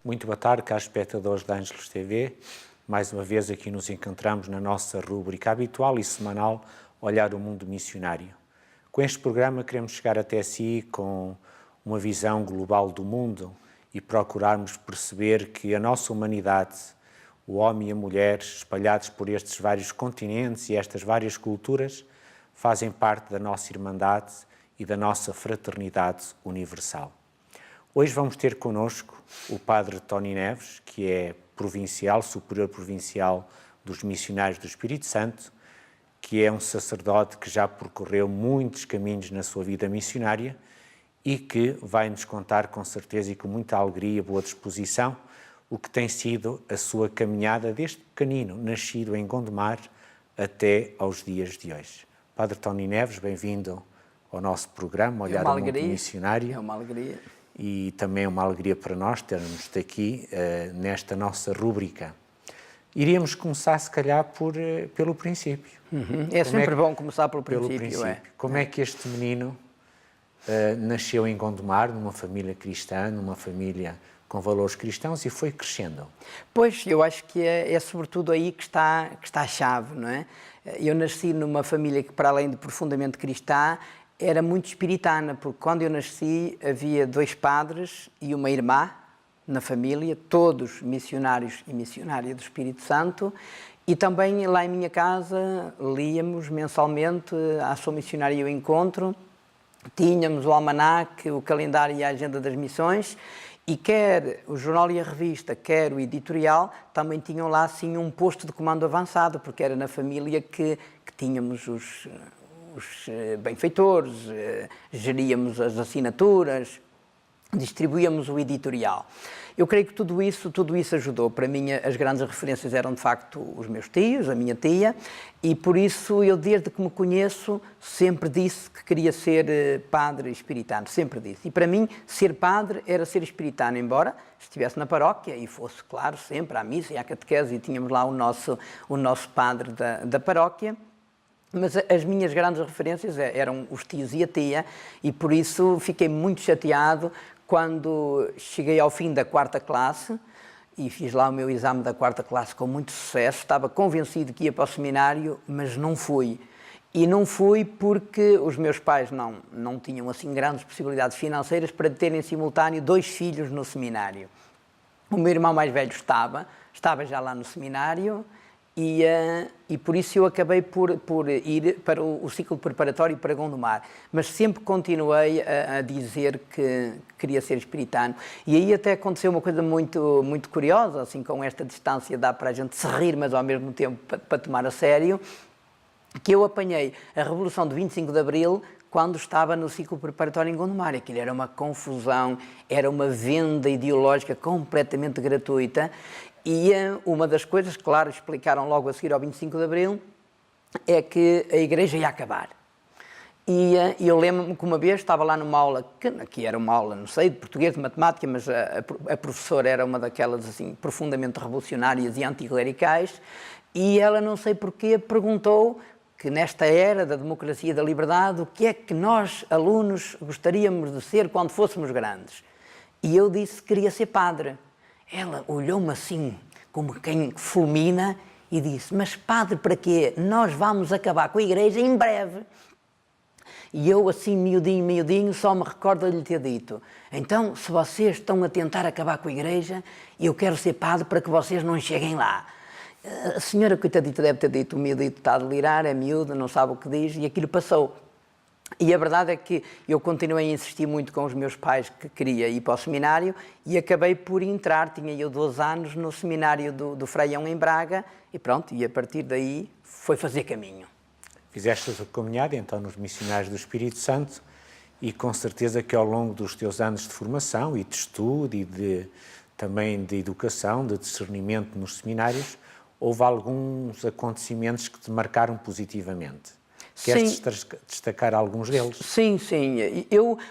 Muito boa tarde, caros espectadores da Ângelos TV. Mais uma vez aqui nos encontramos na nossa rúbrica habitual e semanal Olhar o Mundo Missionário. Com este programa queremos chegar até si com uma visão global do mundo e procurarmos perceber que a nossa humanidade, o homem e a mulher, espalhados por estes vários continentes e estas várias culturas, fazem parte da nossa irmandade e da nossa fraternidade universal. Hoje vamos ter connosco o Padre Tony Neves, que é provincial, superior provincial dos Missionários do Espírito Santo, que é um sacerdote que já percorreu muitos caminhos na sua vida missionária e que vai nos contar com certeza e com muita alegria e boa disposição o que tem sido a sua caminhada desde pequenino, nascido em Gondomar, até aos dias de hoje. Padre Tony Neves, bem-vindo ao nosso programa, Olhar o Mundo Missionário. É uma alegria. E também é uma alegria para nós termos-te aqui nesta nossa rúbrica. Iríamos começar, se calhar, pelo princípio. É sempre bom começar pelo princípio. Como é que este menino nasceu em Gondomar, numa família cristã, numa família com valores cristãos e foi crescendo? Pois, eu acho que é sobretudo aí que está a chave, não é? Eu nasci numa família que, para além de profundamente cristã, era muito espiritana, porque quando eu nasci havia 2 padres e uma irmã na família, todos missionários e missionária do Espírito Santo, e também lá em minha casa líamos mensalmente a Ação Missionária e o Encontro, tínhamos o almanaque, o calendário e a agenda das missões, e quer o jornal e a revista, quer o editorial, também tinham lá assim um posto de comando avançado, porque era na família que tínhamos os benfeitores, geríamos as assinaturas, distribuíamos o editorial. Eu creio que tudo isso ajudou. Para mim, as grandes referências eram, de facto, os meus tios, a minha tia, e por isso eu, desde que me conheço, sempre disse que queria ser padre espiritano, sempre disse. E para mim, ser padre era ser espiritano, embora estivesse na paróquia e fosse, claro, sempre à missa e à catequese, e tínhamos lá o nosso padre da paróquia. Mas as minhas grandes referências eram os tios e a tia, e por isso fiquei muito chateado quando cheguei ao fim da 4ª classe e fiz lá o meu exame da 4ª classe com muito sucesso. Estava convencido que ia para o seminário, mas não fui. E não fui porque os meus pais não tinham assim grandes possibilidades financeiras para terem em simultâneo 2 filhos no seminário. O meu irmão mais velho estava já lá no seminário, e por isso eu acabei por ir para o ciclo preparatório para Gondomar. Mas sempre continuei a dizer que queria ser espiritano. E aí até aconteceu uma coisa muito, muito curiosa, assim, com esta distância dá para a gente se rir, mas ao mesmo tempo para tomar a sério, que eu apanhei a Revolução de 25 de Abril quando estava no ciclo preparatório em Gondomar. Aquilo era uma confusão, era uma venda ideológica completamente gratuita. E uma das coisas, claro, explicaram logo a seguir ao 25 de Abril, é que a igreja ia acabar. E eu lembro-me que uma vez estava lá numa aula, que era uma aula, não sei, de português, de matemática, mas a professora era uma daquelas, assim, profundamente revolucionárias e anticlericais, e ela, não sei porquê, perguntou que nesta era da democracia e da liberdade, o que é que nós, alunos, gostaríamos de ser quando fôssemos grandes? E eu disse que queria ser padre. Ela olhou-me assim, como quem fulmina, e disse: mas padre, para quê? Nós vamos acabar com a igreja em breve. E eu, assim, miudinho, só me recordo de lhe ter dito: então, se vocês estão a tentar acabar com a igreja, eu quero ser padre para que vocês não cheguem lá. A senhora, coitadita, deve ter dito: o miudito está a delirar, é miúdo, não sabe o que diz, e aquilo passou. E a verdade é que eu continuei a insistir muito com os meus pais que queria ir para o seminário e acabei por entrar, tinha eu 12 anos, no seminário do Freião em Braga e pronto, e a partir daí foi fazer caminho. Fizeste a tua caminhada então nos Missionários do Espírito Santo e com certeza que ao longo dos teus anos de formação e de estudo e também de educação, de discernimento nos seminários, houve alguns acontecimentos que te marcaram positivamente. Queres destacar alguns deles? Sim.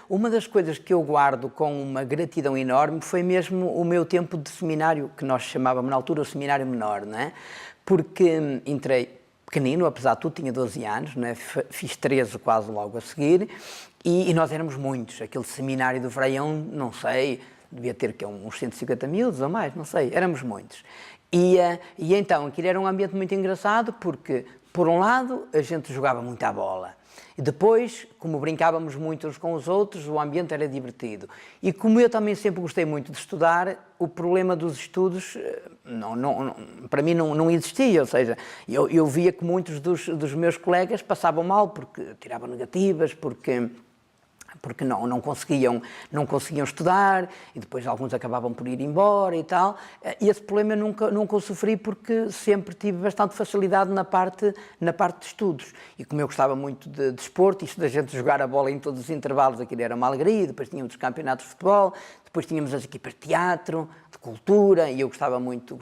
Uma das coisas que eu guardo com uma gratidão enorme foi mesmo o meu tempo de seminário, que nós chamávamos na altura o seminário menor, não é? Porque entrei pequenino, apesar de tudo, tinha 12 anos, não é? Fiz 13 quase logo a seguir, e nós éramos muitos. Aquele seminário do Freião, não sei, devia ter uns 150 miúdos ou mais, não sei, éramos muitos. E então aquilo era um ambiente muito engraçado porque, por um lado, a gente jogava muito à bola. E depois, como brincávamos muito uns com os outros, o ambiente era divertido. E como eu também sempre gostei muito de estudar, o problema dos estudos para mim não existia. Ou seja, eu via que muitos dos meus colegas passavam mal porque tiravam negativas, porque não conseguiam estudar e depois alguns acabavam por ir embora e tal. E esse problema eu nunca o sofri porque sempre tive bastante facilidade na parte de estudos. E como eu gostava muito de desporto, isto da gente jogar a bola em todos os intervalos, aquilo era uma alegria. Depois tínhamos os campeonatos de futebol, depois tínhamos as equipas de teatro, de cultura, e eu gostava muito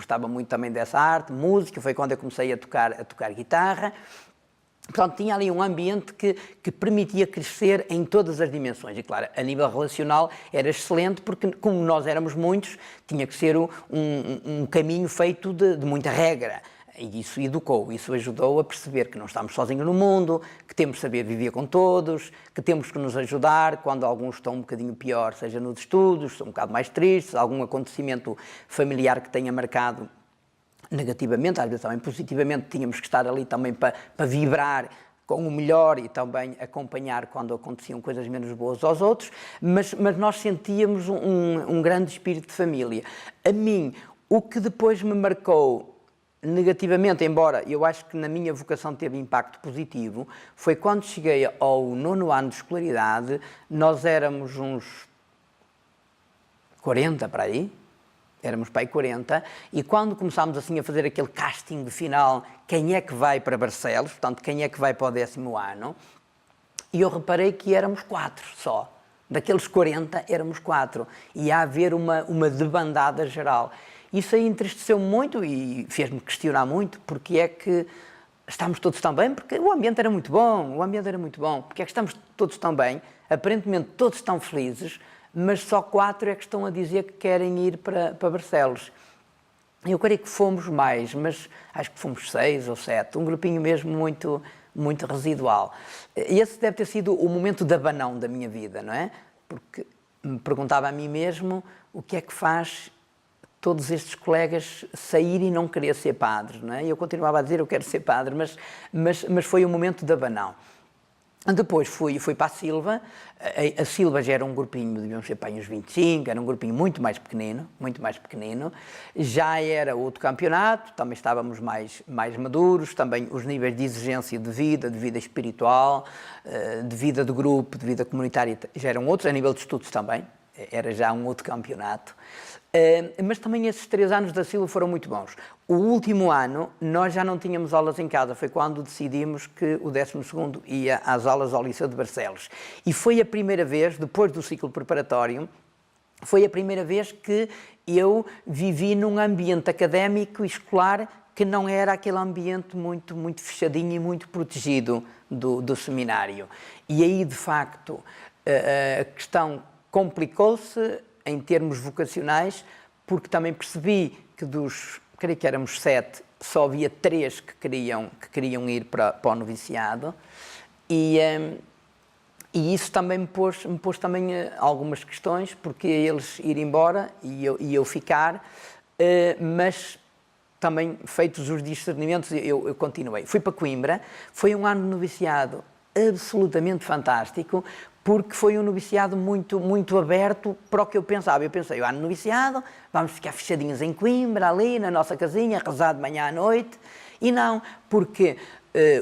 também dessa arte, música. Foi quando eu comecei a tocar guitarra. Portanto, tinha ali um ambiente que permitia crescer em todas as dimensões. E, claro, a nível relacional era excelente porque, como nós éramos muitos, tinha que ser um caminho feito de muita regra. E isso educou, isso ajudou a perceber que não estamos sozinhos no mundo, que temos de saber viver com todos, que temos que nos ajudar quando alguns estão um bocadinho pior, seja nos estudos, estão um bocado mais tristes, algum acontecimento familiar que tenha marcado negativamente, às vezes também positivamente, tínhamos que estar ali também para vibrar com o melhor e também acompanhar quando aconteciam coisas menos boas aos outros, mas nós sentíamos um grande espírito de família. A mim, o que depois me marcou negativamente, embora eu acho que na minha vocação teve impacto positivo, foi quando cheguei ao 9º ano de escolaridade, nós éramos uns 40 para aí, éramos para aí 40, e quando começámos assim a fazer aquele casting de final, quem é que vai para Barcelos, portanto, quem é que vai para o 10º ano, e eu reparei que éramos 4 só. Daqueles 40, éramos 4. E ia haver uma debandada geral. Isso aí entristeceu muito e fez-me questionar muito porque é que estamos todos tão bem, porque o ambiente era muito bom, porque é que estamos todos tão bem, aparentemente todos estão felizes, mas só 4 é que estão a dizer que querem ir para Barcelos. Eu creio que fomos mais, mas acho que fomos 6 ou 7, um grupinho mesmo muito, muito residual. Esse deve ter sido o momento de abanão da minha vida, não é? Porque me perguntava a mim mesmo o que é que faz todos estes colegas saírem e não querer ser padres, não é? E eu continuava a dizer eu quero ser padre, mas foi um momento de abanão. Depois fui para a Silva. A Silva já era um grupinho, devíamos ser para uns 25, era um grupinho muito mais pequenino. Já era outro campeonato, também estávamos mais maduros, também os níveis de exigência de vida espiritual, de vida de grupo, de vida comunitária, já eram outros, a nível de estudos também, era já um outro campeonato. Mas também esses 3 anos da Silva foram muito bons. O último ano, nós já não tínhamos aulas em casa, foi quando decidimos que o 12º ia às aulas ao Liceu de Barcelos. E foi a primeira vez, depois do ciclo preparatório, foi a primeira vez que eu vivi num ambiente académico e escolar que não era aquele ambiente muito, muito fechadinho e muito protegido do seminário. E aí, de facto, a questão complicou-se em termos vocacionais, porque também percebi que creio que éramos 7, só havia 3 que queriam ir para o noviciado, e isso também me pôs também algumas questões, porque eles ir embora e eu ficar, mas também feitos os discernimentos eu continuei. Fui para Coimbra, foi um ano de noviciado absolutamente fantástico, porque foi um noviciado muito, muito aberto para o que eu pensava. Eu pensei, ano de noviciado, vamos ficar fechadinhos em Coimbra, ali na nossa casinha, rezar de manhã à noite. E não, porque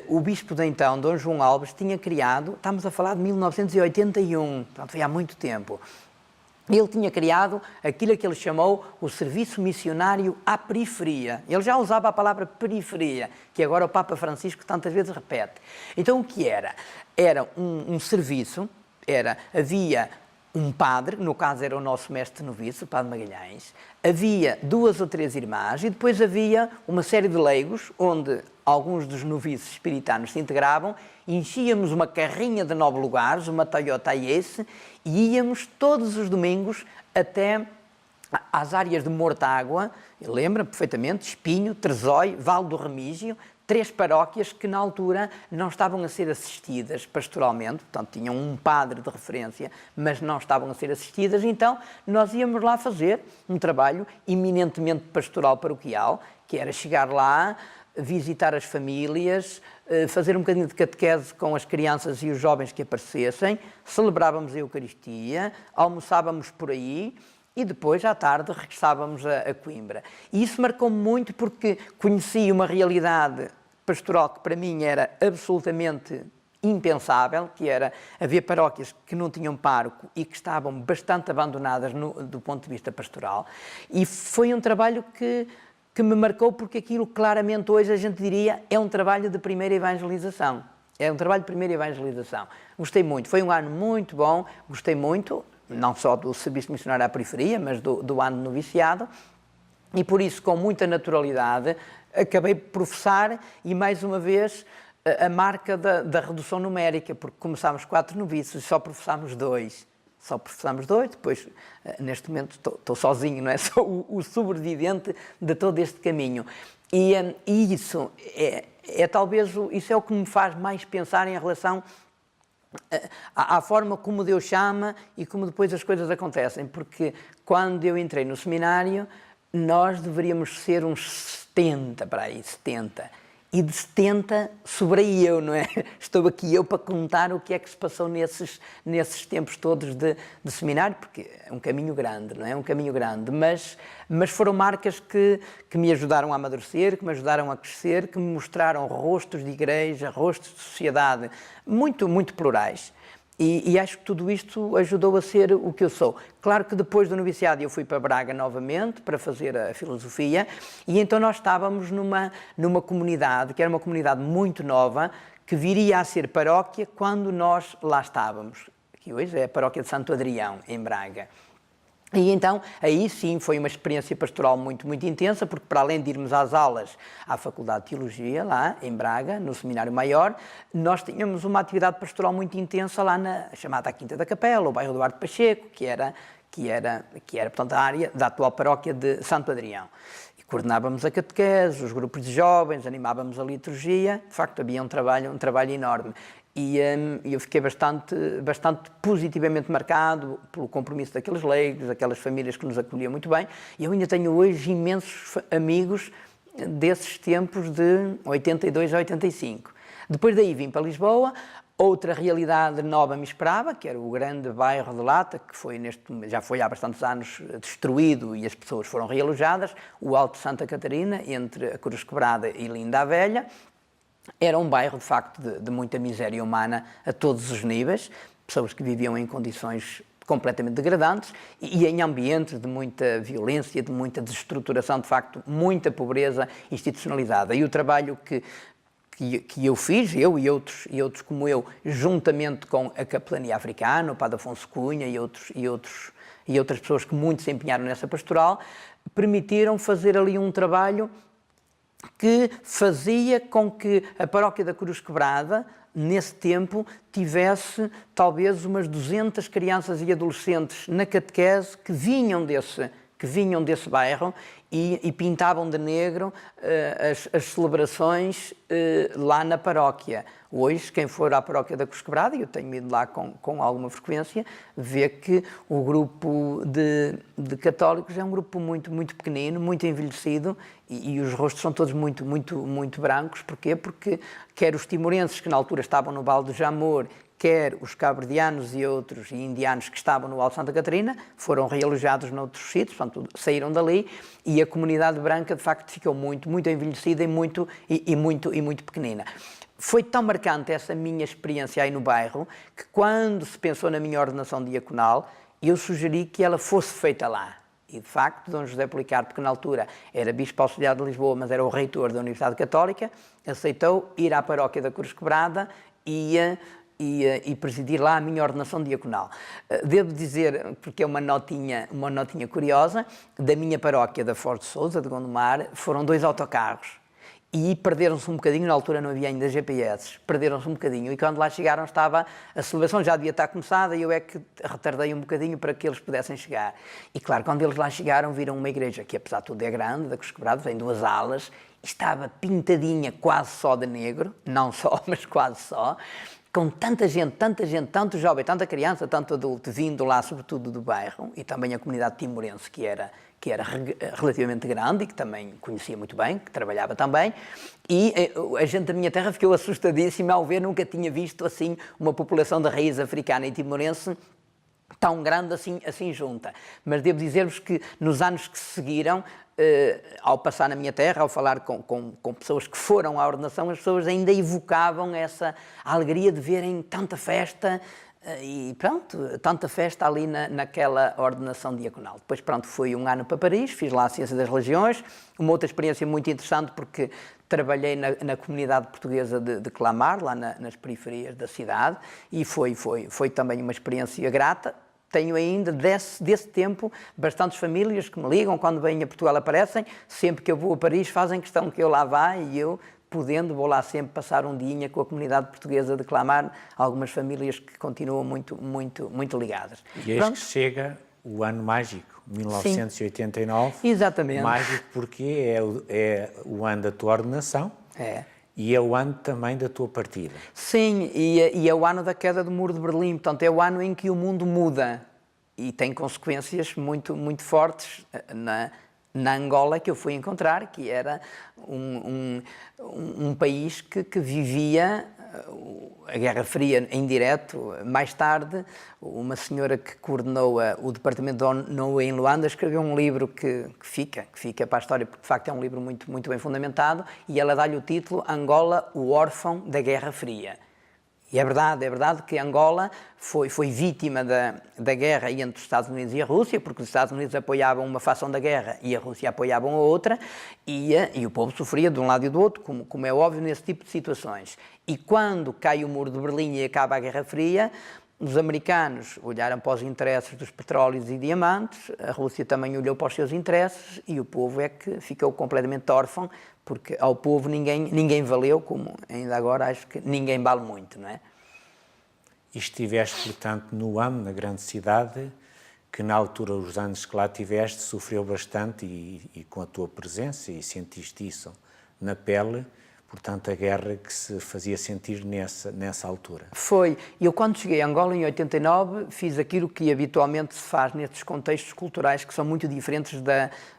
o bispo de então, Dom João Alves, tinha criado, estamos a falar de 1981, portanto foi há muito tempo, ele tinha criado aquilo que ele chamou o serviço missionário à periferia. Ele já usava a palavra periferia, que agora o Papa Francisco tantas vezes repete. Então o que era? Era um serviço, havia um padre, no caso era o nosso mestre noviço, o padre Magalhães, havia 2 ou 3 irmãs e depois havia uma série de leigos, onde alguns dos noviços espiritanos se integravam, enchíamos uma carrinha de 9 lugares, uma Toyota Ace, e íamos todos os domingos até às áreas de Mortágua, lembra perfeitamente, Espinho, Trezói, Vale do Remígio, 3 paróquias que na altura não estavam a ser assistidas pastoralmente, portanto tinham um padre de referência, mas não estavam a ser assistidas, então nós íamos lá fazer um trabalho eminentemente pastoral paroquial, que era chegar lá, visitar as famílias, fazer um bocadinho de catequese com as crianças e os jovens que aparecessem, celebrávamos a Eucaristia, almoçávamos por aí, e depois, à tarde, regressávamos a Coimbra. E isso marcou-me muito porque conheci uma realidade pastoral que para mim era absolutamente impensável, que era haver paróquias que não tinham pároco e que estavam bastante abandonadas do ponto de vista pastoral. E foi um trabalho que me marcou porque aquilo claramente hoje a gente diria é um trabalho de primeira evangelização. É um trabalho de primeira evangelização. Gostei muito. Foi um ano muito bom, gostei muito, não só do serviço missionário à periferia, mas do ano de noviciado, e por isso, com muita naturalidade, acabei por professar, e mais uma vez, a marca da redução numérica, porque começámos 4 noviços e só professámos 2. Só professámos 2, depois, neste momento, estou sozinho, não é? Sou o sobrevivente de todo este caminho. E isso talvez, isso é o que me faz mais pensar em relação à forma como Deus chama e como depois as coisas acontecem, porque quando eu entrei no seminário, nós deveríamos ser uns 70, para aí, 70. E de 70 sobrei eu, não é? Estou aqui eu para contar o que é que se passou nesses tempos todos de seminário, porque é um caminho grande, não é? É um caminho grande, mas foram marcas que me ajudaram a amadurecer, que me ajudaram a crescer, que me mostraram rostos de igreja, rostos de sociedade muito, muito plurais. E acho que tudo isto ajudou a ser o que eu sou. Claro que depois do noviciado eu fui para Braga novamente para fazer a filosofia, e então nós estávamos numa comunidade, que era uma comunidade muito nova, que viria a ser paróquia quando nós lá estávamos, que hoje é a paróquia de Santo Adrião, em Braga. E então, aí sim, foi uma experiência pastoral muito, muito intensa, porque para além de irmos às aulas à Faculdade de Teologia, lá em Braga, no Seminário Maior, nós tínhamos uma atividade pastoral muito intensa lá na chamada Quinta da Capela, o bairro Duarte Pacheco, que era portanto, a área da atual paróquia de Santo Adrião. E coordenávamos a catequese, os grupos de jovens, animávamos a liturgia, de facto havia um trabalho enorme. E eu fiquei bastante positivamente marcado pelo compromisso daqueles leigos, aquelas famílias que nos acolhiam muito bem. E eu ainda tenho hoje imensos amigos desses tempos de 82 a 85. Depois daí vim para Lisboa, outra realidade nova me esperava, que era o grande bairro de Lata, que já foi há bastantes anos destruído e as pessoas foram realojadas, o Alto de Santa Catarina, entre a Cruz Quebrada e Linda a Velha. Era um bairro, de facto, de muita miséria humana a todos os níveis, pessoas que viviam em condições completamente degradantes e em ambientes de muita violência, de muita desestruturação, de facto, muita pobreza institucionalizada. E o trabalho que eu fiz, eu e outros como eu, juntamente com a Capelania Africana, o Padre Afonso Cunha e outras pessoas que muito se empenharam nessa pastoral, permitiram fazer ali um trabalho que fazia com que a paróquia da Cruz Quebrada, nesse tempo, tivesse talvez umas 200 crianças e adolescentes na catequese que vinham desse bairro e pintavam de negro as celebrações lá na paróquia. Hoje, quem for à paróquia da Cruz Quebrada, e eu tenho ido lá com alguma frequência, vê que o grupo de católicos é um grupo muito, muito pequenino, muito envelhecido, e os rostos são todos muito, muito, muito brancos. Porquê? Porque quer os timorenses que na altura estavam no Val do Jamor, quer os cabo-verdianos e outros indianos que estavam no Alto de Santa Catarina, foram realojados noutros sítios, portanto, saíram dali, e a comunidade branca, de facto, ficou muito, muito envelhecida e muito pequenina. Foi tão marcante essa minha experiência aí no bairro, que quando se pensou na minha ordenação diaconal, eu sugeri que ela fosse feita lá. E, de facto, Dom José Policarpo, que na altura era Bispo Auxiliar de Lisboa, mas era o reitor da Universidade Católica, aceitou ir à paróquia da Cruz Quebrada e presidir lá a minha ordenação diaconal. Devo dizer, porque é uma notinha curiosa, da minha paróquia da Forte Sousa, de Gondomar, foram 2 autocarros. e perderam-se um bocadinho, na altura não havia ainda GPS, perderam-se um bocadinho, e quando lá chegaram estava, a celebração já devia estar começada, e eu é que retardei um bocadinho para que eles pudessem chegar. E claro, quando eles lá chegaram, viram uma igreja que apesar de tudo é grande, da Cruz Quebrada, tem 2 alas, estava pintadinha quase só de negro, não só, mas quase só, com tanta gente, tanto jovem, tanta criança, tanto adulto, vindo lá, sobretudo do bairro, e também a comunidade timorense, que era relativamente grande e que também conhecia muito bem, que trabalhava também, e a gente da minha terra ficou assustadíssima ao ver, nunca tinha visto assim uma população de raiz africana e timorense tão grande assim junta. Mas devo dizer-vos que nos anos que se seguiram, ao passar na minha terra, ao falar com pessoas que foram à ordenação, as pessoas ainda evocavam essa alegria de verem tanta festa, e pronto, tanta festa ali naquela ordenação diaconal. Depois, pronto, fui um ano para Paris, fiz lá a Ciência das Religiões, uma outra experiência muito interessante porque trabalhei na comunidade portuguesa de Clamart, lá nas periferias da cidade, e foi também uma experiência grata. Tenho ainda, desse tempo, bastantes famílias que me ligam, quando vêm a Portugal aparecem, sempre que eu vou a Paris fazem questão que eu lá vá e eu, podendo, vou lá sempre passar um dia com a comunidade portuguesa de Clamart, algumas famílias que continuam muito ligadas. E eis que chega o ano mágico, 1989. Sim, exatamente. Mágico porque é o ano da tua ordenação. É. E é o ano também da tua partida. Sim, e é o ano da queda do Muro de Berlim, portanto é o ano em que o mundo muda e tem consequências muito fortes na Angola que eu fui encontrar, que era um país que vivia a Guerra Fria em direto. Mais tarde, uma senhora que coordenou o departamento de ONU em Luanda escreveu um livro que fica para a história, porque de facto é um livro muito bem fundamentado, e ela dá-lhe o título Angola, o órfão da Guerra Fria. E é verdade que Angola foi vítima da guerra entre os Estados Unidos e a Rússia, porque os Estados Unidos apoiavam uma fação da guerra e a Rússia apoiava a outra, e o povo sofria de um lado e do outro, como é óbvio nesse tipo de situações. E quando cai o Muro de Berlim e acaba a Guerra Fria, os americanos olharam para os interesses dos petróleos e diamantes, a Rússia também olhou para os seus interesses, e o povo é que ficou completamente órfão, porque ao povo ninguém valeu, como ainda agora acho que ninguém vale muito, não é? E estiveste, portanto, no ANO, na grande cidade, que na altura, os anos que lá tiveste, sofreu bastante e com a tua presença, e sentiste isso na pele, portanto, a guerra que se fazia sentir nessa altura. Foi. Eu, quando cheguei a Angola, em 89, fiz aquilo que habitualmente se faz nestes contextos culturais que são muito diferentes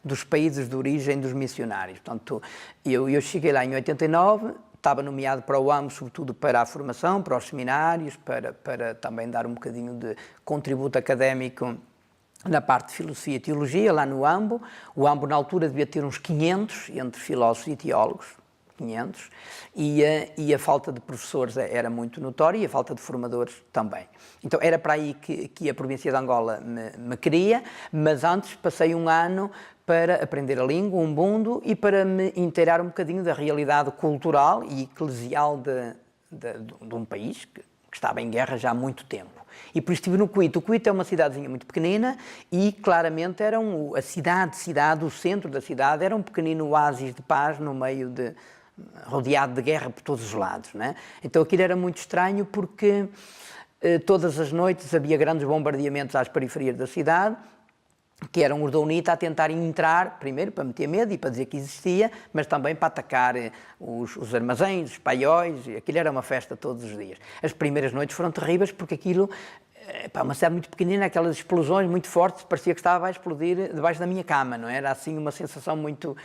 dos países de origem dos missionários. Portanto, eu cheguei lá em 89, estava nomeado para o AMO, sobretudo para a formação, para os seminários, para também dar um bocadinho de contributo académico na parte de filosofia e teologia, lá no AMBO. O AMBO, na altura, devia ter uns 500, entre filósofos e teólogos, 500, e a falta de professores era muito notória, e a falta de formadores também. Então era para aí que a província de Angola me queria, mas antes passei um ano para aprender a língua, um Umbundo, e para me inteirar um bocadinho da realidade cultural e eclesial de um país que estava em guerra já há muito tempo. E por isso estive no Cuito. O Cuito é uma cidadezinha muito pequenina e claramente era a cidade, o centro da cidade, era um pequenino oásis de paz no meio rodeado de guerra por todos os lados, né? Então aquilo era muito estranho porque todas as noites havia grandes bombardeamentos às periferias da cidade, que eram os da UNITA a tentarem entrar, primeiro para meter medo e para dizer que existia, mas também para atacar os armazéns, os paióis, e aquilo era uma festa todos os dias. As primeiras noites foram terríveis porque aquilo, uma cidade muito pequenina, aquelas explosões muito fortes, parecia que estava a explodir debaixo da minha cama, não é? Era assim uma sensação muito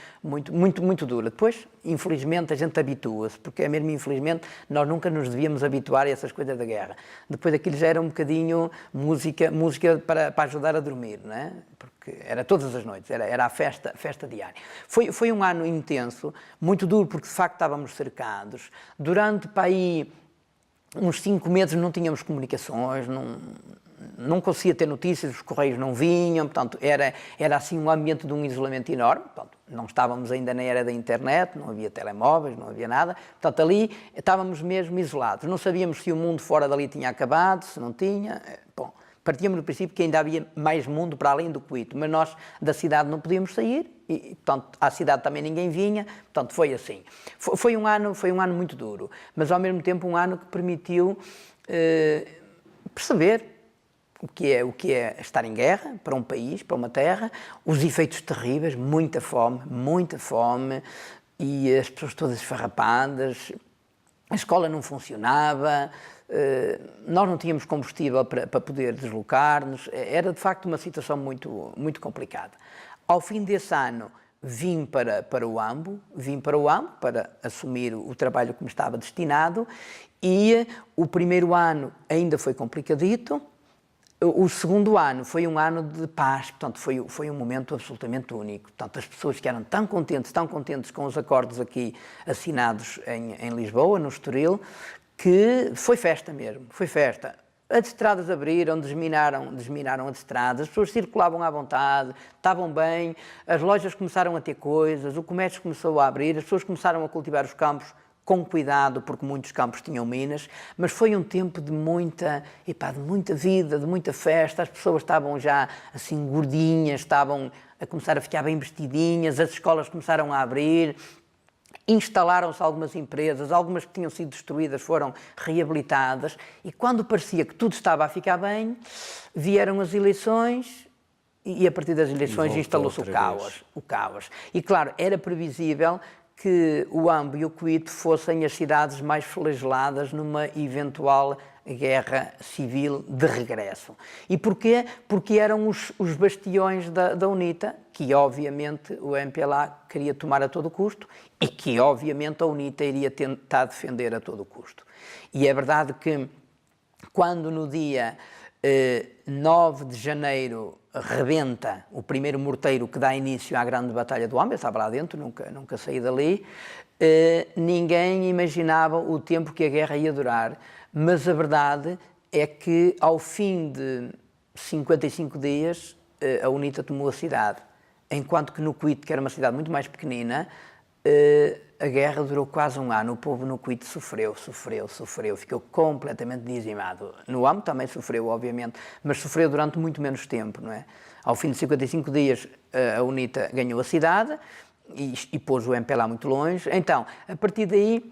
dura. Depois, infelizmente, a gente habitua-se, porque é mesmo infelizmente, nós nunca nos devíamos habituar a essas coisas da guerra. Depois aquilo já era um bocadinho música para ajudar a dormir, não é? Porque era todas as noites, era a festa diária. Foi um ano intenso, muito duro, porque de facto estávamos cercados. Durante para aí uns 5 meses não tínhamos comunicações, não conseguia ter notícias, os correios não vinham, portanto, era assim um ambiente de um isolamento enorme. Portanto, não estávamos ainda na era da internet, não havia telemóveis, não havia nada, portanto, ali estávamos mesmo isolados. Não sabíamos se o mundo fora dali tinha acabado, se não tinha. Bom, Partíamos do princípio que ainda havia mais mundo para além do Coito, mas nós da cidade não podíamos sair e, portanto, à cidade também ninguém vinha, portanto, foi assim. Foi um ano muito duro, mas ao mesmo tempo um ano que permitiu perceber o que é estar em guerra para um país, para uma terra, os efeitos terríveis, muita fome e as pessoas todas esfarrapadas, a escola não funcionava, nós não tínhamos combustível para poder deslocar-nos, era de facto uma situação muito complicada. Ao fim desse ano vim para o AMBO para assumir o trabalho que me estava destinado e o primeiro ano ainda foi complicadito. O segundo ano foi um ano de paz, portanto, foi um momento absolutamente único. Portanto, as pessoas que eram tão contentes com os acordos aqui assinados em Lisboa, no Estoril, que foi festa mesmo, foi festa. As estradas abriram, desminaram as estradas, as pessoas circulavam à vontade, estavam bem, as lojas começaram a ter coisas, o comércio começou a abrir, as pessoas começaram a cultivar os campos com cuidado, porque muitos campos tinham minas, mas foi um tempo de muita vida, de muita festa, as pessoas estavam já assim gordinhas, estavam a começar a ficar bem vestidinhas, as escolas começaram a abrir, instalaram-se algumas empresas, algumas que tinham sido destruídas foram reabilitadas e quando parecia que tudo estava a ficar bem, vieram as eleições e a partir das eleições instalou-se o caos. E claro, era previsível que o AMBO e o Coito fossem as cidades mais flageladas numa eventual guerra civil de regresso. E porquê? Porque eram os bastiões da UNITA, que obviamente o MPLA queria tomar a todo custo e que obviamente a UNITA iria tentar defender a todo custo. E é verdade que quando no dia 9 de janeiro rebenta o primeiro morteiro que dá início à grande batalha do AMBO, eu estava lá dentro, nunca saí dali, ninguém imaginava o tempo que a guerra ia durar, mas a verdade é que ao fim de 55 dias a UNITA tomou a cidade, enquanto que no Coito, que era uma cidade muito mais pequenina, a guerra durou quase um ano, o povo no Coito sofreu, ficou completamente dizimado. No AMBO também sofreu, obviamente, mas sofreu durante muito menos tempo, não é? Ao fim de 55 dias a UNITA ganhou a cidade e pôs o MPLA muito longe. Então, a partir daí,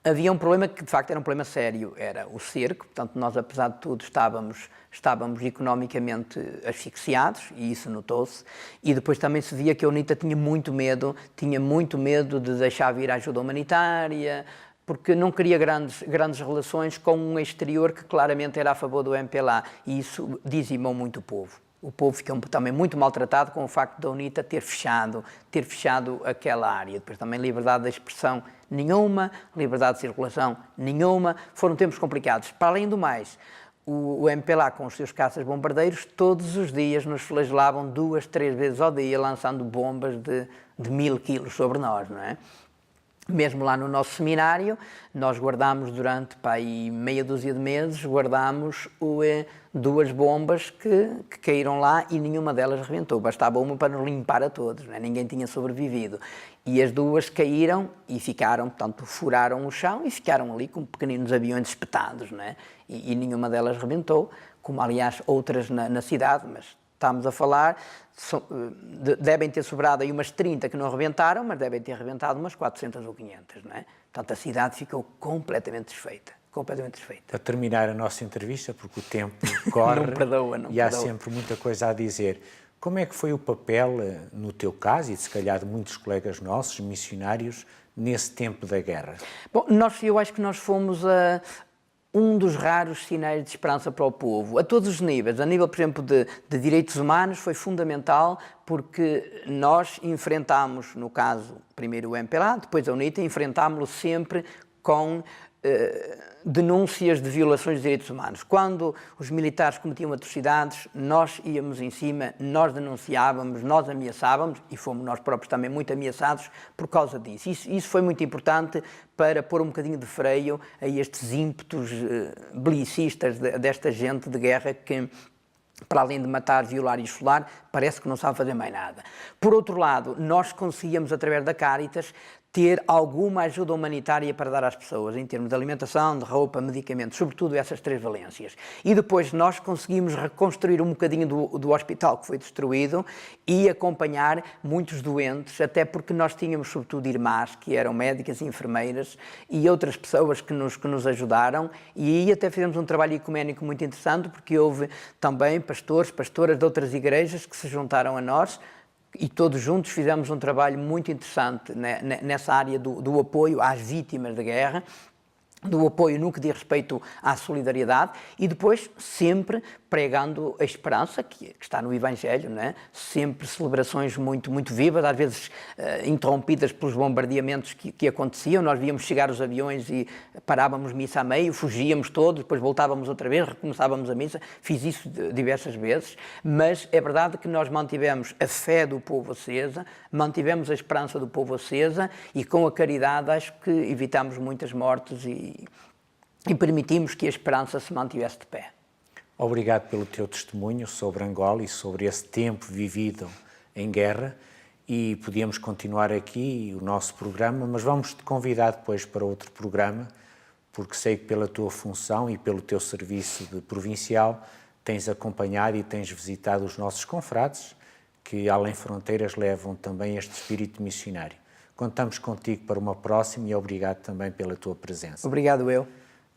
havia um problema que de facto era um problema sério, era o cerco, portanto nós apesar de tudo estávamos economicamente asfixiados e isso notou-se e depois também se via que a UNITA tinha muito medo de deixar vir a ajuda humanitária, porque não queria grandes relações com um exterior que claramente era a favor do MPLA e isso dizimou muito o povo. O povo ficou também muito maltratado com o facto da UNITA ter fechado aquela área. Depois também liberdade de expressão nenhuma, liberdade de circulação nenhuma. Foram tempos complicados. Para além do mais, o MPLA com os seus caças-bombardeiros todos os dias nos flagelavam 2, 3 vezes ao dia, lançando bombas de 1000 quilos sobre nós, não é? Mesmo lá no nosso seminário, nós guardámos durante meia dúzia de meses, guardámos 2 bombas que caíram lá e nenhuma delas rebentou. Bastava uma para nos limpar a todos, não é? Ninguém tinha sobrevivido. E as 2 caíram e ficaram, portanto, furaram o chão e ficaram ali com pequeninos aviões espetados, não é? E nenhuma delas rebentou, como aliás outras na cidade, mas estamos a falar, devem ter sobrado aí umas 30 que não rebentaram, mas devem ter rebentado umas 400 ou 500, não é? Portanto, a cidade ficou completamente desfeita. Para terminar a nossa entrevista, porque o tempo corre e há sempre muita coisa a dizer, como é que foi o papel, no teu caso, e se calhar de muitos colegas nossos, missionários, nesse tempo da guerra? Bom, eu acho que nós fomos um dos raros sinais de esperança para o povo, a todos os níveis. A nível, por exemplo, de direitos humanos foi fundamental porque nós enfrentámos, no caso, primeiro o MPLA, depois a UNITA, enfrentámos-lo sempre com denúncias de violações de direitos humanos. Quando os militares cometiam atrocidades, nós íamos em cima, nós denunciávamos, nós ameaçávamos e fomos nós próprios também muito ameaçados por causa disso. Isso foi muito importante para pôr um bocadinho de freio a estes ímpetos belicistas desta gente de guerra que, para além de matar, violar e esfolar, parece que não sabe fazer mais nada. Por outro lado, nós conseguíamos, através da Cáritas, ter alguma ajuda humanitária para dar às pessoas, em termos de alimentação, de roupa, medicamentos, sobretudo essas 3 valências. E depois nós conseguimos reconstruir um bocadinho do hospital que foi destruído e acompanhar muitos doentes, até porque nós tínhamos sobretudo irmãs, que eram médicas e enfermeiras, e outras pessoas que nos ajudaram, e aí até fizemos um trabalho ecuménico muito interessante, porque houve também pastores, pastoras de outras igrejas que se juntaram a nós, e todos juntos fizemos um trabalho muito interessante nessa área do apoio às vítimas da guerra, do apoio no que diz respeito à solidariedade e depois sempre pregando a esperança que está no Evangelho, não é? Sempre celebrações muito vivas, às vezes interrompidas pelos bombardeamentos que aconteciam. Nós víamos chegar os aviões e parávamos missa a meio, fugíamos todos, depois voltávamos outra vez, recomeçávamos a missa. Fiz isso diversas vezes, mas é verdade que nós mantivemos a fé do povo acesa, mantivemos a esperança do povo acesa e com a caridade acho que evitamos muitas mortes e permitimos que a esperança se mantivesse de pé. Obrigado pelo teu testemunho sobre Angola e sobre esse tempo vivido em guerra, e podíamos continuar aqui o nosso programa, mas vamos-te convidar depois para outro programa, porque sei que pela tua função e pelo teu serviço de provincial tens acompanhado e tens visitado os nossos confrades, que além fronteiras levam também este espírito missionário. Contamos contigo para uma próxima e obrigado também pela tua presença. Obrigado eu.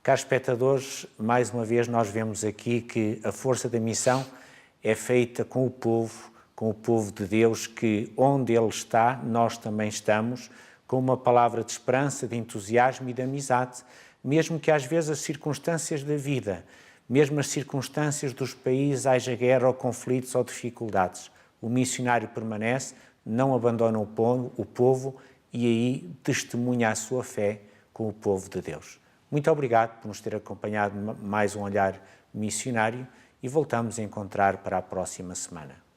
Caros espectadores, mais uma vez nós vemos aqui que a força da missão é feita com o povo de Deus, que onde Ele está, nós também estamos, com uma palavra de esperança, de entusiasmo e de amizade, mesmo que às vezes as circunstâncias da vida, mesmo as circunstâncias dos países, haja guerra ou conflitos ou dificuldades. O missionário permanece, não abandona o povo e aí testemunha a sua fé com o povo de Deus. Muito obrigado por nos ter acompanhado mais um Olhar Missionário e voltamos a encontrar para a próxima semana.